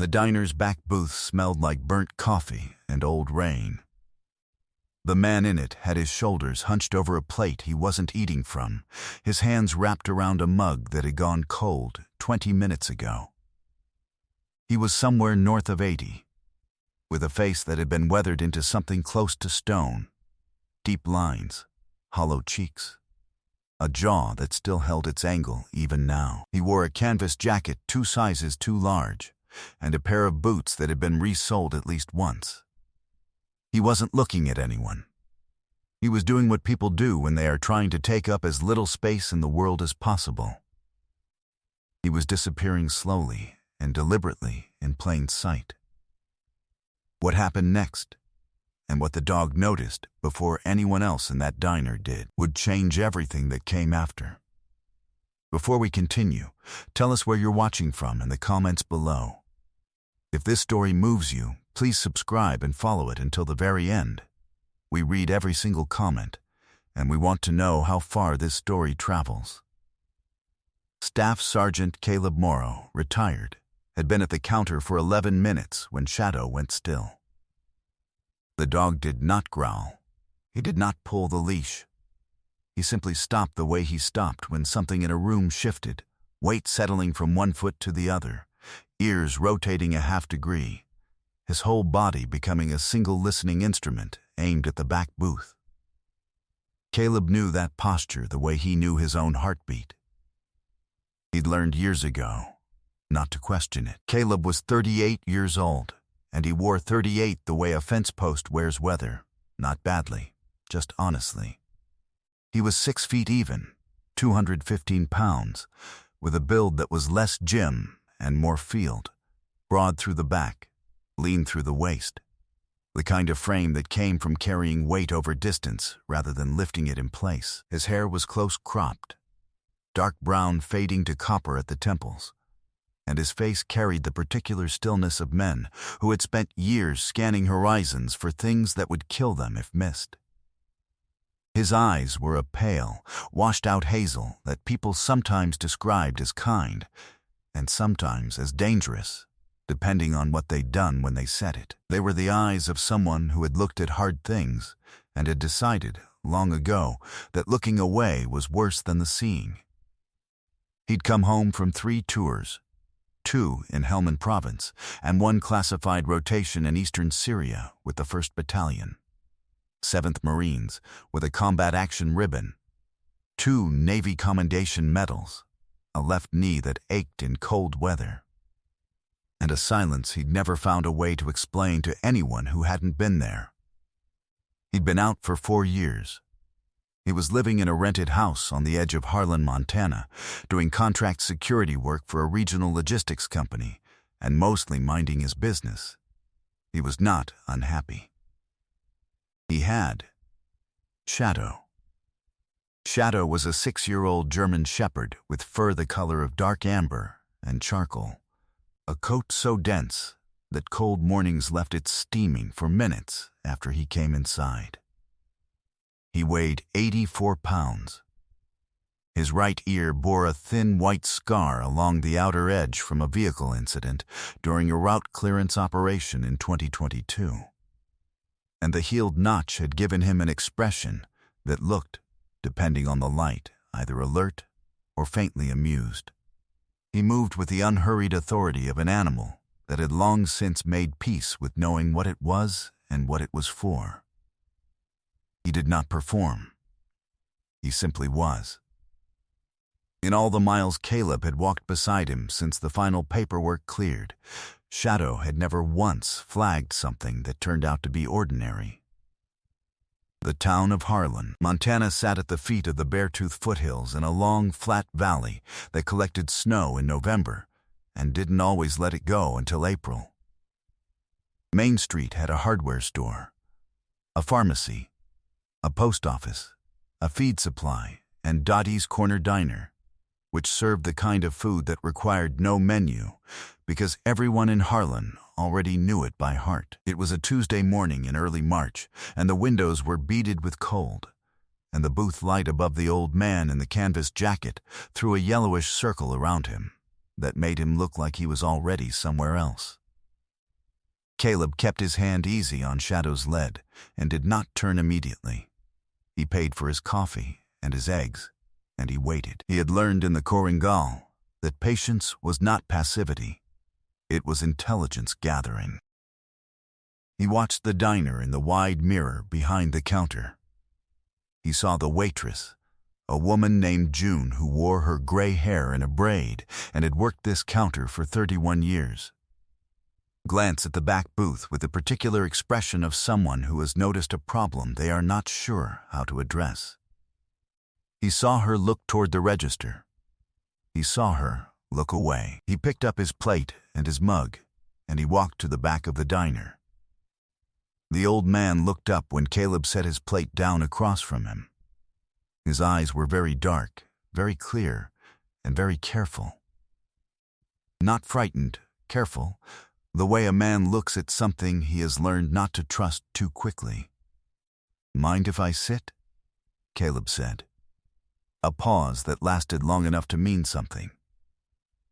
The diner's back booth smelled like burnt coffee and old rain. The man in it had his shoulders hunched over a plate he wasn't eating from, his hands wrapped around a mug that had gone cold 20 minutes ago. He was somewhere north of 80, with a face that had been weathered into something close to stone, deep lines, hollow cheeks, a jaw that still held its angle even now. He wore a canvas jacket 2 sizes too large, and a pair of boots that had been resoled at least once. He wasn't looking at anyone. He was doing what people do when they are trying to take up as little space in the world as possible. He was disappearing slowly and deliberately in plain sight. What happened next, and what the dog noticed before anyone else in that diner did, would change everything that came after. Before we continue, tell us where you're watching from in the comments below. If this story moves you, please subscribe and follow it until the very end. We read every single comment, and we want to know how far this story travels. Staff Sergeant Caleb Morrow, retired, had been at the counter for 11 minutes when Shadow went still. The dog did not growl. He did not pull the leash. He simply stopped the way he stopped when something in a room shifted, weight settling from one foot to the other, ears rotating a half degree, his whole body becoming a single listening instrument aimed at the back booth. Caleb knew that posture the way he knew his own heartbeat. He'd learned years ago not to question it. Caleb was 38 years old, and he wore 38 the way a fence post wears weather, not badly, just honestly. He was 6 feet even, 215 pounds, with a build that was less gym and more field, broad through the back, lean through the waist, the kind of frame that came from carrying weight over distance rather than lifting it in place. His hair was close cropped, dark brown fading to copper at the temples, and his face carried the particular stillness of men who had spent years scanning horizons for things that would kill them if missed. His eyes were a pale, washed-out hazel that people sometimes described as kind and sometimes as dangerous, depending on what they'd done when they said it. They were the eyes of someone who had looked at hard things and had decided, long ago, that looking away was worse than the seeing. He'd come home from 3 tours, 2 in Helmand Province and 1 classified rotation in eastern Syria with the 1st Battalion, 7th Marines with a combat action ribbon, 2 Navy Commendation medals, a left knee that ached in cold weather, and a silence he'd never found a way to explain to anyone who hadn't been there. He'd been out for 4 years. He was living in a rented house on the edge of Harlan, Montana, doing contract security work for a regional logistics company, and mostly minding his business. He was not unhappy. He had Shadow. Shadow was a 6-year-old German shepherd with fur the color of dark amber and charcoal, a coat so dense that cold mornings left it steaming for minutes after he came inside. He weighed 84 pounds. His right ear bore a thin white scar along the outer edge from a vehicle incident during a route clearance operation in 2022. And the healed notch had given him an expression that looked, depending on the light, either alert or faintly amused. He moved with the unhurried authority of an animal that had long since made peace with knowing what it was and what it was for. He did not perform. He simply was. In all the miles Caleb had walked beside him since the final paperwork cleared, Shadow had never once flagged something that turned out to be ordinary. The town of Harlan, Montana sat at the feet of the Beartooth foothills in a long, flat valley that collected snow in November and didn't always let it go until April. Main Street had a hardware store, a pharmacy, a post office, a feed supply, and Dottie's Corner Diner, which served the kind of food that required no menu because everyone in Harlan already knew it by heart. It was a Tuesday morning in early March, and the windows were beaded with cold, and the booth light above the old man in the canvas jacket threw a yellowish circle around him that made him look like he was already somewhere else. Caleb kept his hand easy on Shadow's lead and did not turn immediately. He paid for his coffee and his eggs, and he waited. He had learned in the Korengal that patience was not passivity. It was intelligence gathering. He watched the diner in the wide mirror behind the counter. He saw the waitress, a woman named June who wore her gray hair in a braid and had worked this counter for 31 years. Glance at the back booth with the particular expression of someone who has noticed a problem they are not sure how to address. He saw her look toward the register. He saw her look away. He picked up his plate and his mug, and he walked to the back of the diner. The old man looked up when Caleb set his plate down across from him. His eyes were very dark, very clear, and very careful. Not frightened, careful, the way a man looks at something he has learned not to trust too quickly. "Mind if I sit?" Caleb said. A pause that lasted long enough to mean something.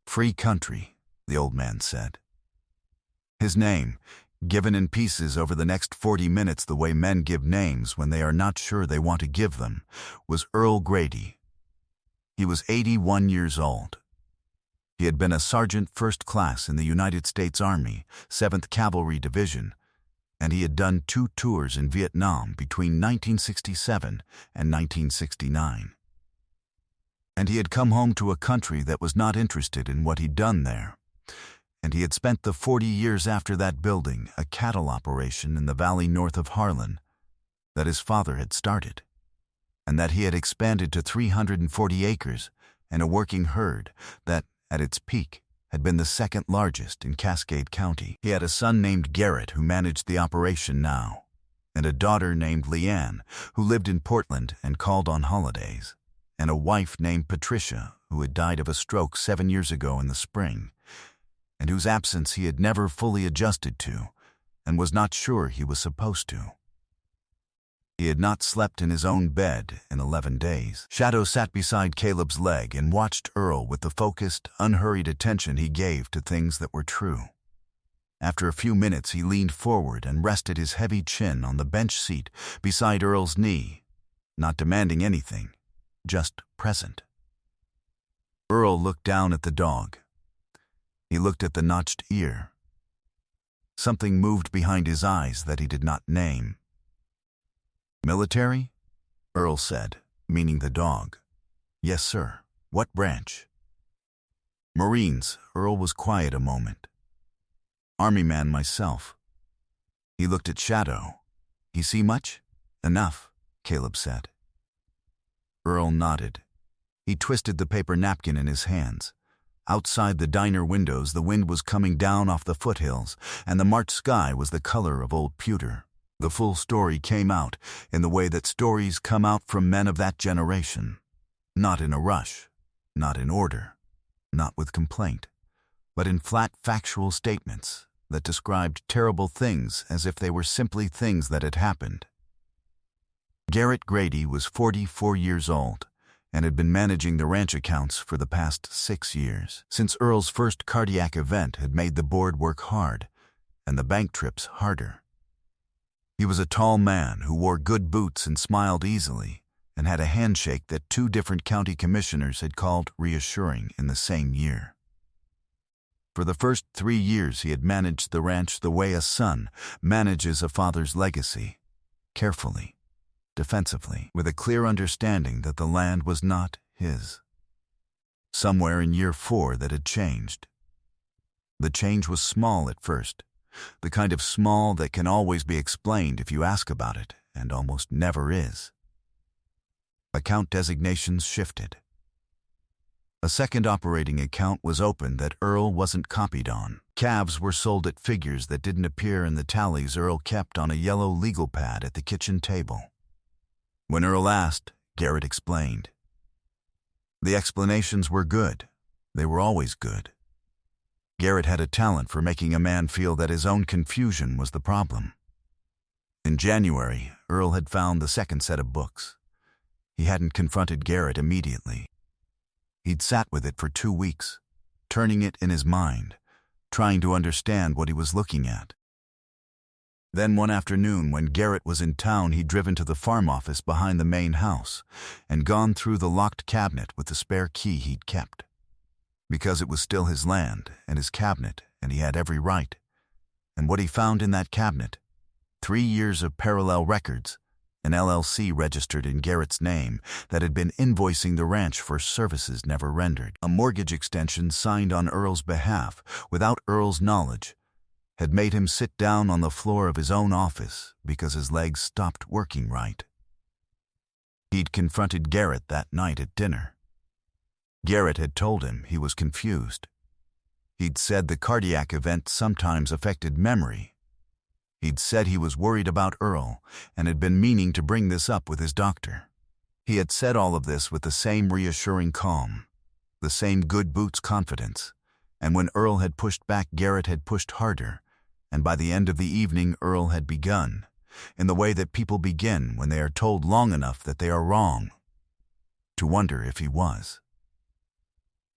"Free country," the old man said. His name, given in pieces over the next 40 minutes the way men give names when they are not sure they want to give them, was Earl Grady. He was 81 years old. He had been a sergeant first class in the United States Army, 7th Cavalry Division, and he had done 2 tours in Vietnam between 1967 and 1969. And he had come home to a country that was not interested in what he'd done there. And he had spent the 40 years after that building a cattle operation in the valley north of Harlan that his father had started, and that he had expanded to 340 acres and a working herd that, at its peak, had been the second largest in Cascade County. He had a son named Garrett who managed the operation now, and a daughter named Leanne who lived in Portland and called on holidays, and a wife named Patricia who had died of a stroke 7 years ago in the spring, and whose absence he had never fully adjusted to and was not sure he was supposed to. He had not slept in his own bed in 11 days. Shadow sat beside Caleb's leg and watched Earl with the focused, unhurried attention he gave to things that were true. After a few minutes, he leaned forward and rested his heavy chin on the bench seat beside Earl's knee, not demanding anything, just present. Earl looked down at the dog. He looked at the notched ear. Something moved behind his eyes that he did not name. "Military?" Earl said, meaning the dog. "Yes, sir. What branch?" "Marines." Earl was quiet a moment. "Army man myself." He looked at Shadow. "He see much?" "Enough," Caleb said. Earl nodded. He twisted the paper napkin in his hands. Outside the diner windows, the wind was coming down off the foothills, and the March sky was the color of old pewter. The full story came out in the way that stories come out from men of that generation. Not in a rush, not in order, not with complaint, but in flat factual statements that described terrible things as if they were simply things that had happened. Garrett Grady was 44 years old and had been managing the ranch accounts for the past 6 years, since Earl's first cardiac event had made the board work hard and the bank trips harder. He was a tall man who wore good boots and smiled easily and had a handshake that 2 different county commissioners had called reassuring in the same year. For the first 3 years he had managed the ranch the way a son manages a father's legacy, carefully, defensively, with a clear understanding that the land was not his. Somewhere in year 4 that had changed. The change was small at first, the kind of small that can always be explained if you ask about it, and almost never is. Account designations shifted. A second operating account was opened that Earl wasn't copied on. Calves were sold at figures that didn't appear in the tallies Earl kept on a yellow legal pad at the kitchen table. When Earl asked, Garrett explained. The explanations were good. They were always good. Garrett had a talent for making a man feel that his own confusion was the problem. In January, Earl had found the second set of books. He hadn't confronted Garrett immediately. He'd sat with it for 2 weeks, turning it in his mind, trying to understand what he was looking at. Then one afternoon, when Garrett was in town, he'd driven to the farm office behind the main house and gone through the locked cabinet with the spare key he'd kept. Because it was still his land and his cabinet, and he had every right. And what he found in that cabinet? 3 years of parallel records, an LLC registered in Garrett's name that had been invoicing the ranch for services never rendered. A mortgage extension signed on Earl's behalf without Earl's knowledge had made him sit down on the floor of his own office because his legs stopped working right. He'd confronted Garrett that night at dinner. Garrett had told him he was confused. He'd said the cardiac event sometimes affected memory. He'd said he was worried about Earl and had been meaning to bring this up with his doctor. He had said all of this with the same reassuring calm, the same good boots confidence, and when Earl had pushed back, Garrett had pushed harder, and by the end of the evening Earl had begun, in the way that people begin when they are told long enough that they are wrong, to wonder if he was.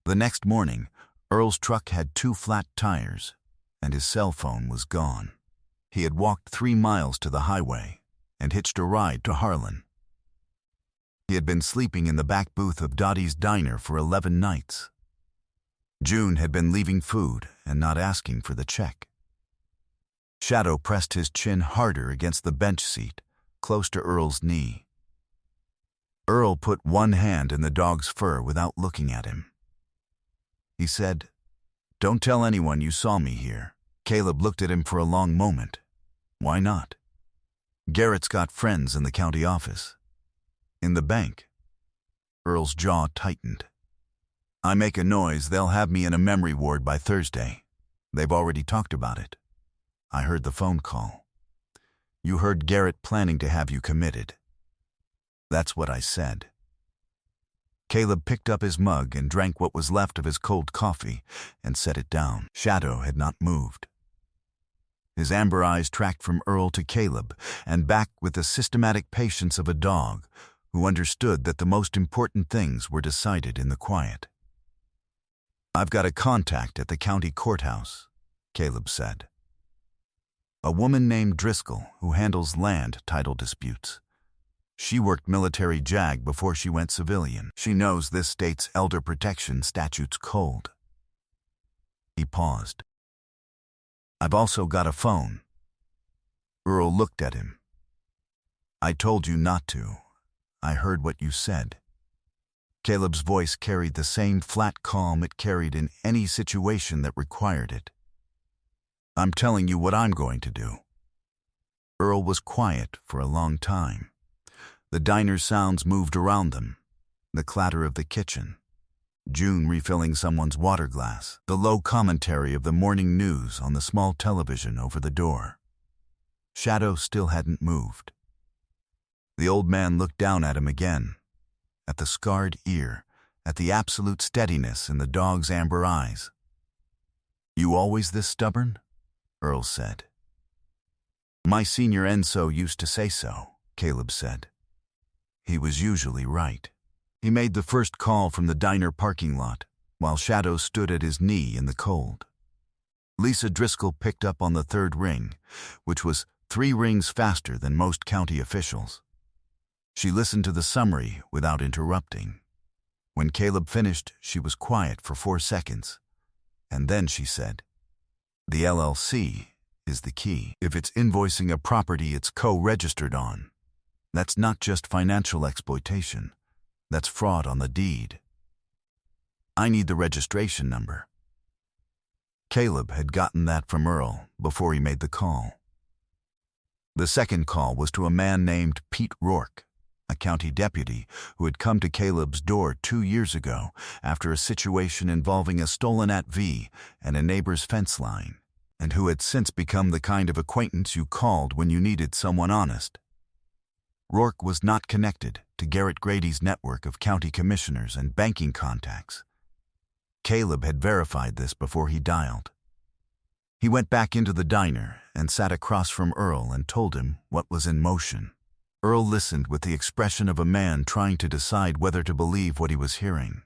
The next morning, Earl's truck had 2 flat tires, and his cell phone was gone. He had walked 3 miles to the highway and hitched a ride to Harlan. He had been sleeping in the back booth of Dottie's Diner for 11 nights. June had been leaving food and not asking for the check. Shadow pressed his chin harder against the bench seat, close to Earl's knee. Earl put one hand in the dog's fur without looking at him. He said, "Don't tell anyone you saw me here." Caleb looked at him for a long moment. Why not? Garrett's got friends in the county office. In the bank. Earl's jaw tightened. "I make a noise, they'll have me in a memory ward by Thursday. They've already talked about it. I heard the phone call. You heard Garrett planning to have you committed." "That's what I said." Caleb picked up his mug and drank what was left of his cold coffee and set it down. Shadow had not moved. His amber eyes tracked from Earl to Caleb and back with the systematic patience of a dog who understood that the most important things were decided in the quiet. "I've got a contact at the county courthouse," Caleb said. "A woman named Driscoll who handles land title disputes. She worked military JAG before she went civilian. She knows this state's elder protection statutes cold." He paused. "I've also got a phone." Earl looked at him. "I told you not to. I heard what you said." Caleb's voice carried the same flat calm it carried in any situation that required it. "I'm telling you what I'm going to do." Earl was quiet for a long time. The diner's sounds moved around them, the clatter of the kitchen, June refilling someone's water glass, the low commentary of the morning news on the small television over the door. Shadow still hadn't moved. The old man looked down at him again, at the scarred ear, at the absolute steadiness in the dog's amber eyes. "You always this stubborn?" Earl said. "My senior Enso used to say so," Caleb said. He was usually right. He made the first call from the diner parking lot, while Shadow stood at his knee in the cold. Lisa Driscoll picked up on the 3rd ring, which was 3 rings faster than most county officials. She listened to the summary without interrupting. When Caleb finished, she was quiet for 4 seconds, and then she said, "The LLC is the key. If it's invoicing a property it's co-registered on, that's not just financial exploitation. That's fraud on the deed. I need the registration number." Caleb had gotten that from Earl before he made the call. The second call was to a man named Pete Rourke, a county deputy who had come to Caleb's door 2 years ago after a situation involving a stolen ATV and a neighbor's fence line, and who had since become the kind of acquaintance you called when you needed someone honest. Rourke was not connected to Garrett Grady's network of county commissioners and banking contacts. Caleb had verified this before he dialed. He went back into the diner and sat across from Earl and told him what was in motion. Earl listened with the expression of a man trying to decide whether to believe what he was hearing.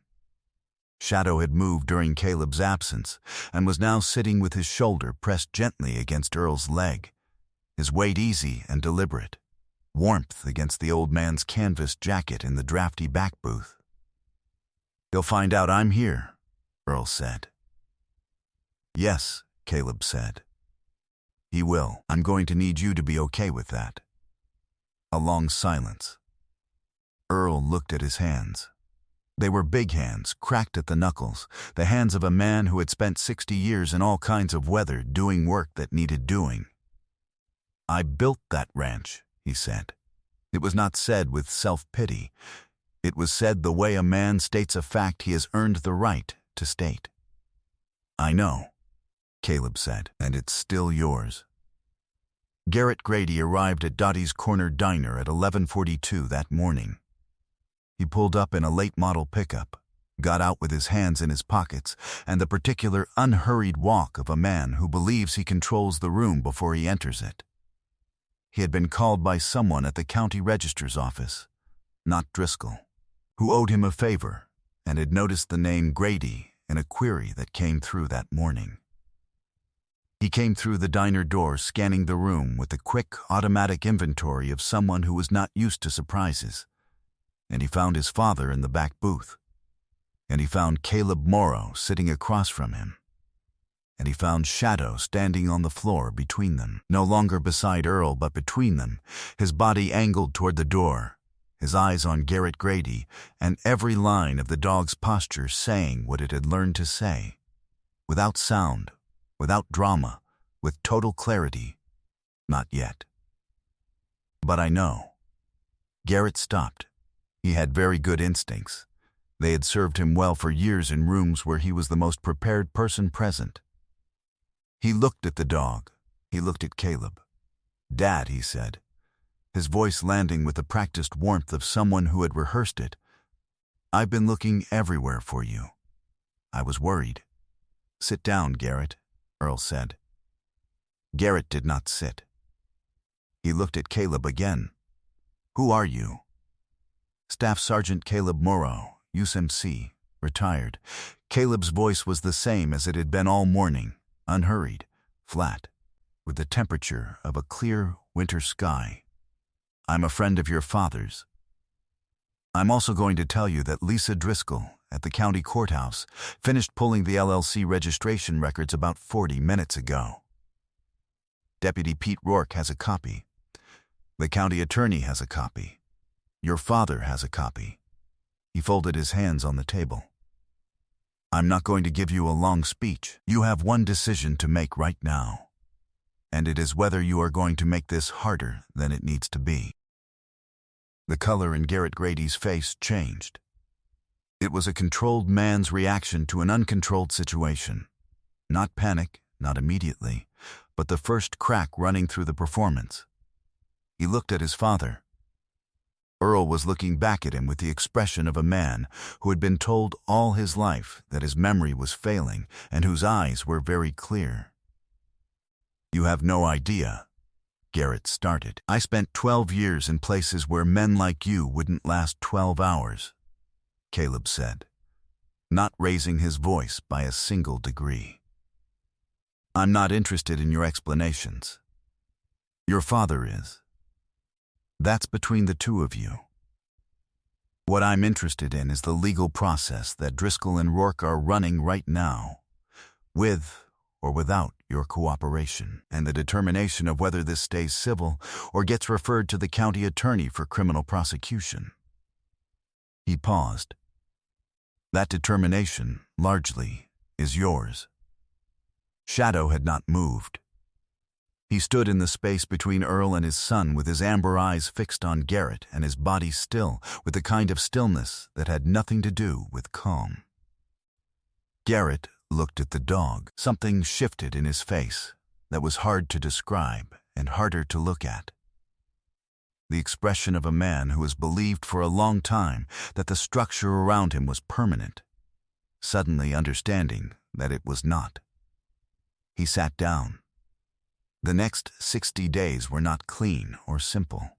Shadow had moved during Caleb's absence and was now sitting with his shoulder pressed gently against Earl's leg, his weight easy and deliberate, warmth against the old man's canvas jacket in the drafty back booth. "He'll find out I'm here," Earl said. "Yes," Caleb said. "He will. I'm going to need you to be okay with that." A long silence. Earl looked at his hands. They were big hands, cracked at the knuckles, the hands of a man who had spent 60 years in all kinds of weather doing work that needed doing. "I built that ranch," he said. It was not said with self-pity. It was said the way a man states a fact he has earned the right to state. "I know," Caleb said, "and it's still yours." Garrett Grady arrived at Dottie's Corner Diner at 11:42 that morning. He pulled up in a late-model pickup, got out with his hands in his pockets, and the particular unhurried walk of a man who believes he controls the room before he enters it. He had been called by someone at the county registrar's office, not Driscoll, who owed him a favor and had noticed the name Grady in a query that came through that morning. He came through the diner door, scanning the room with the quick, automatic inventory of someone who was not used to surprises. And he found his father in the back booth. And he found Caleb Morrow sitting across from him. And he found Shadow standing on the floor between them, no longer beside Earl but between them, his body angled toward the door, his eyes on Garrett Grady, and every line of the dog's posture saying what it had learned to say, without sound, without drama, with total clarity. "Not yet." "But I know." Garrett stopped. He had very good instincts. They had served him well for years in rooms where he was the most prepared person present. He looked at the dog. He looked at Caleb. "Dad," he said, his voice landing with the practiced warmth of someone who had rehearsed it. "I've been looking everywhere for you. I was worried." "Sit down, Garrett," Earl said. Garrett did not sit. He looked at Caleb again. "Who are you?" "Staff Sergeant Caleb Morrow, USMC, retired." Caleb's voice was the same as it had been all morning, unhurried, flat, with the temperature of a clear winter sky. "I'm a friend of your father's. I'm also going to tell you that Lisa Driscoll, at the county courthouse, finished pulling the LLC registration records about 40 minutes ago. Deputy Pete Rourke has a copy. The county attorney has a copy. Your father has a copy." He folded his hands on the table. "I'm not going to give you a long speech. You have one decision to make right now. And it is whether you are going to make this harder than it needs to be." The color in Garrett Grady's face changed. It was a controlled man's reaction to an uncontrolled situation. Not panic, not immediately, but the first crack running through the performance. He looked at his father. Earl was looking back at him with the expression of a man who had been told all his life that his memory was failing and whose eyes were very clear. "You have no idea," Garrett started. "I spent 12 years in places where men like you wouldn't last 12 hours, Caleb said, not raising his voice by a single degree. "I'm not interested in your explanations. Your father is. That's between the two of you. What I'm interested in is the legal process that Driscoll and Rourke are running right now, with or without your cooperation, and the determination of whether this stays civil or gets referred to the county attorney for criminal prosecution." He paused. "That determination, largely, is yours." Shadow had not moved. He stood in the space between Earl and his son with his amber eyes fixed on Garrett and his body still, with the kind of stillness that had nothing to do with calm. Garrett looked at the dog. Something shifted in his face that was hard to describe and harder to look at. The expression of a man who has believed for a long time that the structure around him was permanent, suddenly understanding that it was not. He sat down. The next 60 days were not clean or simple,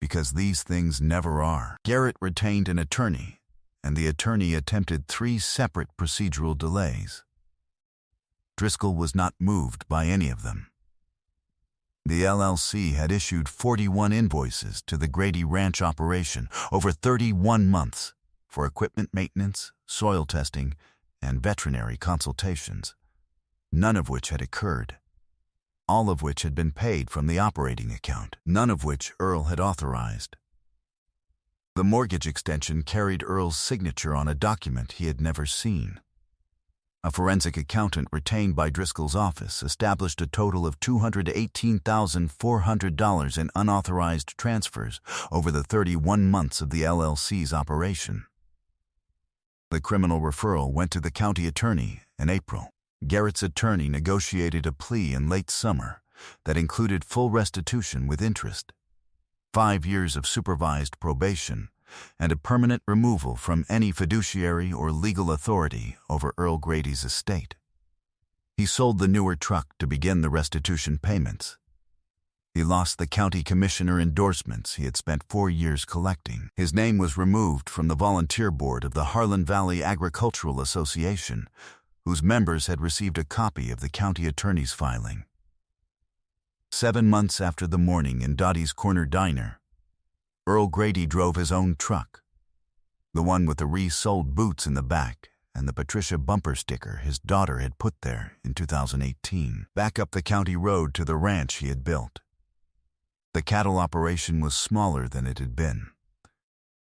because these things never are. Garrett retained an attorney, and the attorney attempted 3 separate procedural delays. Driscoll was not moved by any of them. The LLC had issued 41 invoices to the Grady Ranch operation over 31 months for equipment maintenance, soil testing, and veterinary consultations, none of which had occurred, all of which had been paid from the operating account, none of which Earl had authorized. The mortgage extension carried Earl's signature on a document he had never seen. A forensic accountant retained by Driscoll's office established a total of $218,400 in unauthorized transfers over the 31 months of the LLC's operation. The criminal referral went to the county attorney in April. Garrett's attorney negotiated a plea in late summer that included full restitution with interest, 5 years of supervised probation, and a permanent removal from any fiduciary or legal authority over Earl Grady's estate. He sold the newer truck to begin the restitution payments. He lost the county commissioner endorsements he had spent 4 years collecting. His name was removed from the volunteer board of the Harlan Valley Agricultural Association, whose members had received a copy of the county attorney's filing. 7 months after the morning in Dottie's Corner Diner, Earl Grady drove his own truck, the one with the resold boots in the back and the Patricia bumper sticker his daughter had put there in 2018, back up the county road to the ranch he had built. The cattle operation was smaller than it had been.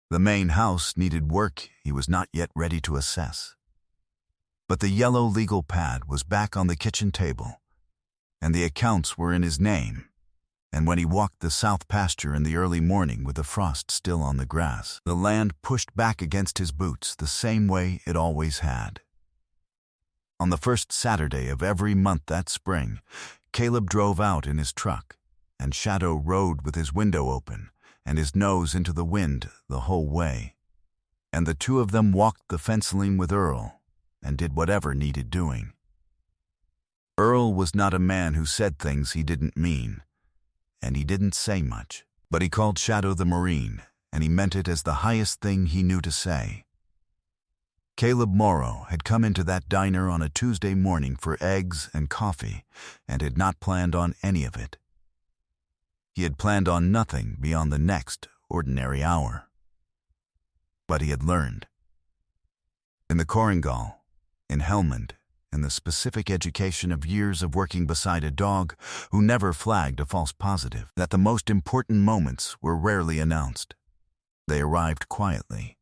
The main house needed work he was not yet ready to assess. But the yellow legal pad was back on the kitchen table, and the accounts were in his name. And when he walked the south pasture in the early morning with the frost still on the grass, the land pushed back against his boots the same way it always had. On the first Saturday of every month that spring, Caleb drove out in his truck, and Shadow rode with his window open and his nose into the wind the whole way. And the two of them walked the fence-line with Earl and did whatever needed doing. Earl was not a man who said things he didn't mean, and he didn't say much, but he called Shadow the Marine, and he meant it as the highest thing he knew to say. Caleb Morrow had come into that diner on a Tuesday morning for eggs and coffee and had not planned on any of it. He had planned on nothing beyond the next ordinary hour. But he had learned. In the Korengal, in Helmand, in the specific education of years of working beside a dog who never flagged a false positive, that the most important moments were rarely announced. They arrived quietly.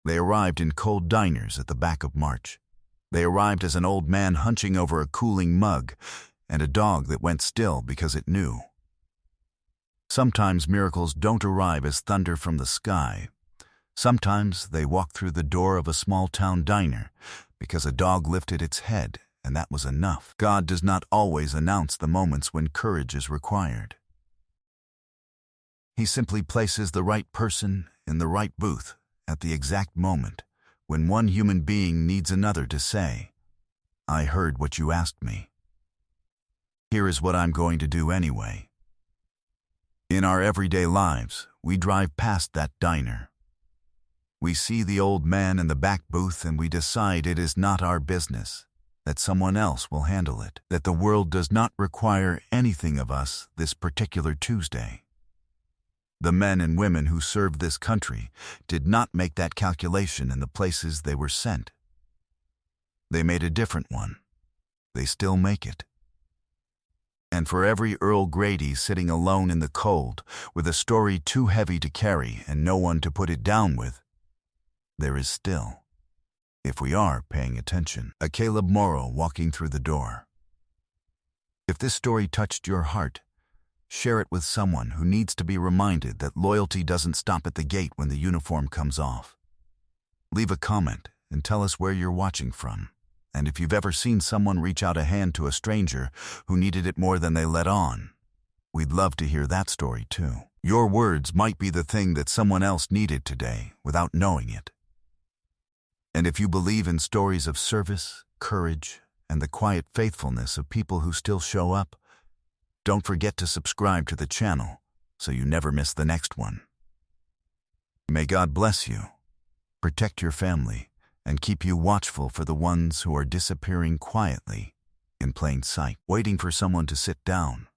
They arrived in cold diners at the back of March. They arrived as an old man hunching over a cooling mug and a dog that went still because it knew. Sometimes miracles don't arrive as thunder from the sky. Sometimes they walk through the door of a small-town diner because a dog lifted its head, and that was enough. God does not always announce the moments when courage is required. He simply places the right person in the right booth at the exact moment when one human being needs another to say, "I heard what you asked me. Here is what I'm going to do anyway." In our everyday lives, we drive past that diner. We see the old man in the back booth and we decide it is not our business, that someone else will handle it, that the world does not require anything of us this particular Tuesday. The men and women who served this country did not make that calculation in the places they were sent. They made a different one. They still make it. And for every Earl Grady sitting alone in the cold, with a story too heavy to carry and no one to put it down with, there is still, if we are paying attention, a Caleb Morrow walking through the door. If this story touched your heart, share it with someone who needs to be reminded that loyalty doesn't stop at the gate when the uniform comes off. Leave a comment and tell us where you're watching from, and if you've ever seen someone reach out a hand to a stranger who needed it more than they let on, we'd love to hear that story too. Your words might be the thing that someone else needed today without knowing it. And if you believe in stories of service, courage, and the quiet faithfulness of people who still show up, don't forget to subscribe to the channel so you never miss the next one. May God bless you, protect your family, and keep you watchful for the ones who are disappearing quietly in plain sight, waiting for someone to sit down